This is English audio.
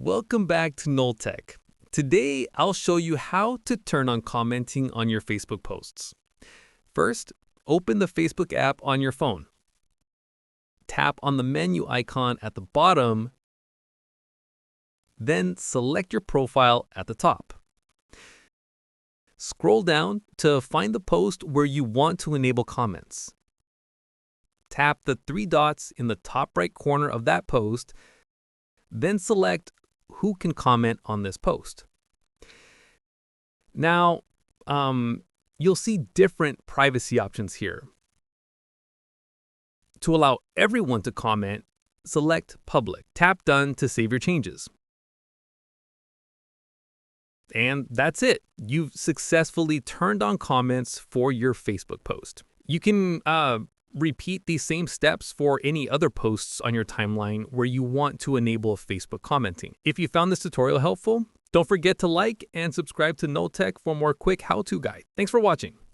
Welcome back to Knowltech. Today, I'll show you how to turn on commenting on your Facebook posts. First, open the Facebook app on your phone. Tap on the menu icon at the bottom, then select your profile at the top. Scroll down to find the post where you want to enable comments. Tap the three dots in the top right corner of that post, then select who can comment on this post. Now, you'll see different privacy options here. To allow everyone to comment, select Public. Tap Done to save your changes. And that's it. You've successfully turned on comments for your Facebook post. You can repeat these same steps for any other posts on your timeline where you want to enable Facebook commenting. If you found this tutorial helpful, don't forget to like and subscribe to Knowltech for more quick how-to guide. Thanks for watching.